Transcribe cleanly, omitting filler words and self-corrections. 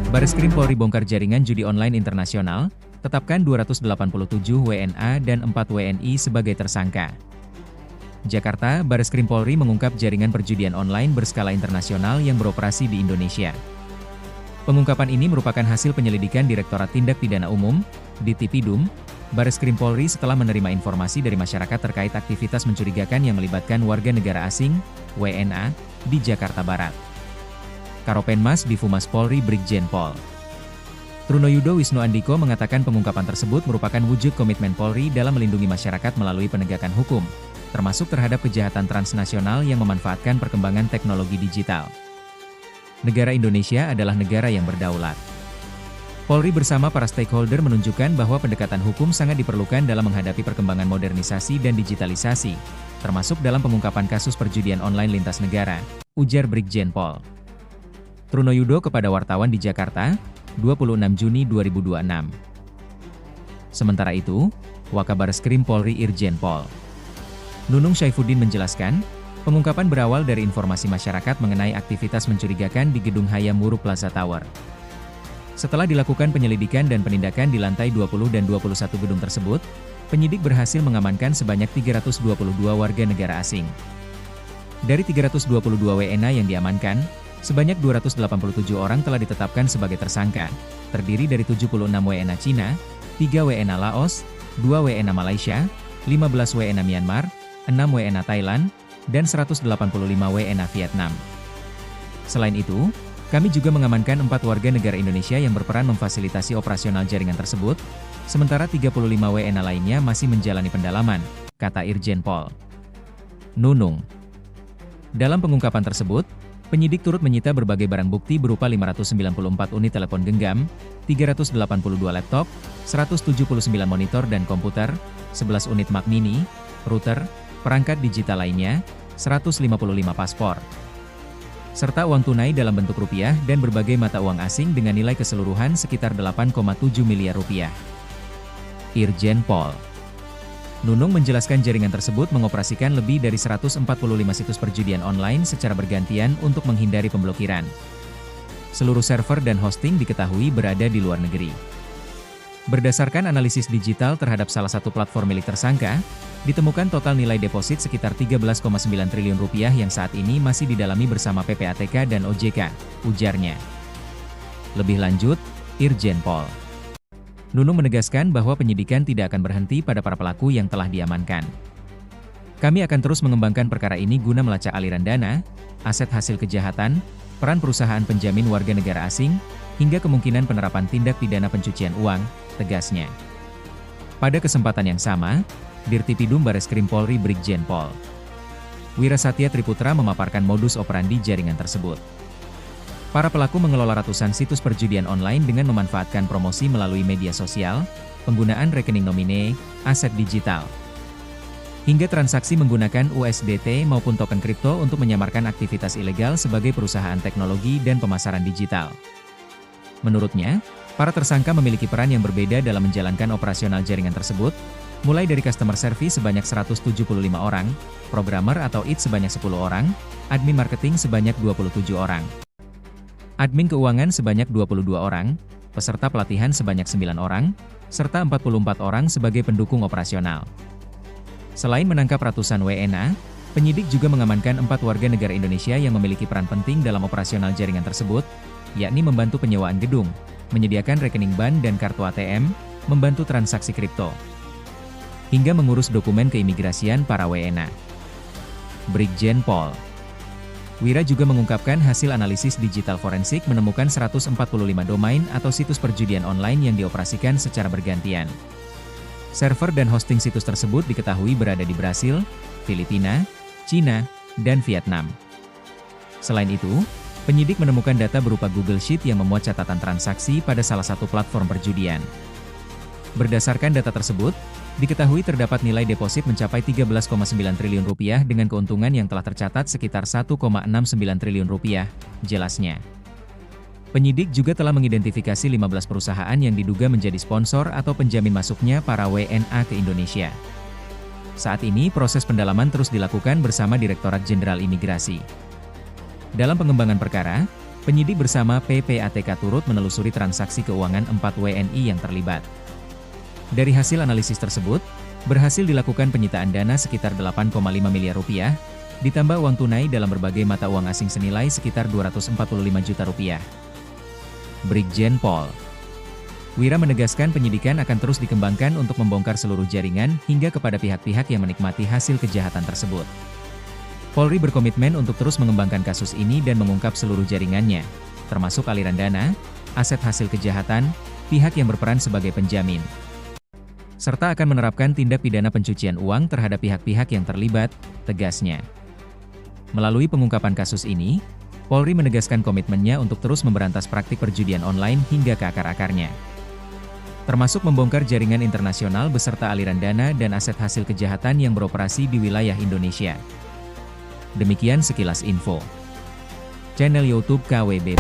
Bareskrim Polri bongkar jaringan judi online internasional, tetapkan 287 WNA dan 4 WNI sebagai tersangka. Jakarta, Bareskrim Polri mengungkap jaringan perjudian online berskala internasional yang beroperasi di Indonesia. Pengungkapan ini merupakan hasil penyelidikan Direktorat Tindak Pidana Umum, Ditipidum, Bareskrim Polri setelah menerima informasi dari masyarakat terkait aktivitas mencurigakan yang melibatkan warga negara asing, WNA, di Jakarta Barat. Karopenmas Difumas Polri Brigjen Pol. Trunoyudo Wisnu Andiko mengatakan pengungkapan tersebut merupakan wujud komitmen Polri dalam melindungi masyarakat melalui penegakan hukum, termasuk terhadap kejahatan transnasional yang memanfaatkan perkembangan teknologi digital. Negara Indonesia adalah negara yang berdaulat. Polri bersama para stakeholder menunjukkan bahwa pendekatan hukum sangat diperlukan dalam menghadapi perkembangan modernisasi dan digitalisasi, termasuk dalam pengungkapan kasus perjudian online lintas negara, ujar Brigjen Pol. Trunoyudo kepada wartawan di Jakarta, 26 Juni 2026. Sementara itu, Wakabareskrim Polri Irjen Pol Nunung Syaifuddin menjelaskan, pengungkapan berawal dari informasi masyarakat mengenai aktivitas mencurigakan di Gedung Hayam Wuruk Plaza Tower. Setelah dilakukan penyelidikan dan penindakan di lantai 20 dan 21 gedung tersebut, penyidik berhasil mengamankan sebanyak 322 warga negara asing. Dari 322 WNA yang diamankan, sebanyak 287 orang telah ditetapkan sebagai tersangka, terdiri dari 76 WNA Cina, 3 WNA Laos, 2 WNA Malaysia, 15 WNA Myanmar, 6 WNA Thailand, dan 185 WNA Vietnam. Selain itu, kami juga mengamankan 4 warga negara Indonesia yang berperan memfasilitasi operasional jaringan tersebut, sementara 35 WNA lainnya masih menjalani pendalaman, kata Irjen Pol Nunung. Dalam pengungkapan tersebut, penyidik turut menyita berbagai barang bukti berupa 594 unit telepon genggam, 382 laptop, 179 monitor dan komputer, 11 unit Mac mini, router, perangkat digital lainnya, 155 paspor, serta uang tunai dalam bentuk rupiah dan berbagai mata uang asing dengan nilai keseluruhan sekitar 8,7 miliar rupiah. Irjen Pol Nunung menjelaskan jaringan tersebut mengoperasikan lebih dari 145 situs perjudian online secara bergantian untuk menghindari pemblokiran. Seluruh server dan hosting diketahui berada di luar negeri. Berdasarkan analisis digital terhadap salah satu platform milik tersangka, ditemukan total nilai deposit sekitar 13,9 triliun rupiah yang saat ini masih didalami bersama PPATK dan OJK, ujarnya. Lebih lanjut, Irjen Pol Nunung menegaskan bahwa penyidikan tidak akan berhenti pada para pelaku yang telah diamankan. Kami akan terus mengembangkan perkara ini guna melacak aliran dana, aset hasil kejahatan, peran perusahaan penjamin warga negara asing, hingga kemungkinan penerapan tindak pidana pencucian uang, tegasnya. Pada kesempatan yang sama, Dirtipidum Bareskrim Polri Brigjen Pol Wirasatya Triputra memaparkan modus operandi jaringan tersebut. Para pelaku mengelola ratusan situs perjudian online dengan memanfaatkan promosi melalui media sosial, penggunaan rekening nomine, aset digital, hingga transaksi menggunakan USDT maupun token kripto untuk menyamarkan aktivitas ilegal sebagai perusahaan teknologi dan pemasaran digital. Menurutnya, para tersangka memiliki peran yang berbeda dalam menjalankan operasional jaringan tersebut, mulai dari customer service sebanyak 175 orang, programmer atau IT sebanyak 10 orang, admin marketing sebanyak 27 orang. Admin keuangan sebanyak 22 orang, peserta pelatihan sebanyak 9 orang, serta 44 orang sebagai pendukung operasional. Selain menangkap ratusan WNA, penyidik juga mengamankan 4 warga negara Indonesia yang memiliki peran penting dalam operasional jaringan tersebut, yakni membantu penyewaan gedung, menyediakan rekening bank dan kartu ATM, membantu transaksi kripto, hingga mengurus dokumen keimigrasian para WNA. Brigjen Pol Wira juga mengungkapkan hasil analisis digital forensik menemukan 145 domain atau situs perjudian online yang dioperasikan secara bergantian. Server dan hosting situs tersebut diketahui berada di Brasil, Filipina, Cina, dan Vietnam. Selain itu, penyidik menemukan data berupa Google Sheet yang memuat catatan transaksi pada salah satu platform perjudian. Berdasarkan data tersebut, diketahui terdapat nilai deposit mencapai 13,9 triliun rupiah dengan keuntungan yang telah tercatat sekitar 1,69 triliun rupiah, jelasnya. Penyidik juga telah mengidentifikasi 15 perusahaan yang diduga menjadi sponsor atau penjamin masuknya para WNA ke Indonesia. Saat ini proses pendalaman terus dilakukan bersama Direktorat Jenderal Imigrasi. Dalam pengembangan perkara, Penyidik bersama PPATK turut menelusuri transaksi keuangan 4 WNI yang terlibat. Dari hasil analisis tersebut, berhasil dilakukan penyitaan dana sekitar 8,5 miliar rupiah, ditambah uang tunai dalam berbagai mata uang asing senilai sekitar 245 juta rupiah. Brigjen Pol Wira menegaskan penyidikan akan terus dikembangkan untuk membongkar seluruh jaringan hingga kepada pihak-pihak yang menikmati hasil kejahatan tersebut. Polri berkomitmen untuk terus mengembangkan kasus ini dan mengungkap seluruh jaringannya, termasuk aliran dana, aset hasil kejahatan, pihak yang berperan sebagai penjamin, serta akan menerapkan tindak pidana pencucian uang terhadap pihak-pihak yang terlibat, tegasnya. Melalui pengungkapan kasus ini, Polri menegaskan komitmennya untuk terus memberantas praktik perjudian online hingga ke akar-akarnya, termasuk membongkar jaringan internasional beserta aliran dana dan aset hasil kejahatan yang beroperasi di wilayah Indonesia. Demikian sekilas info. Channel YouTube KWB.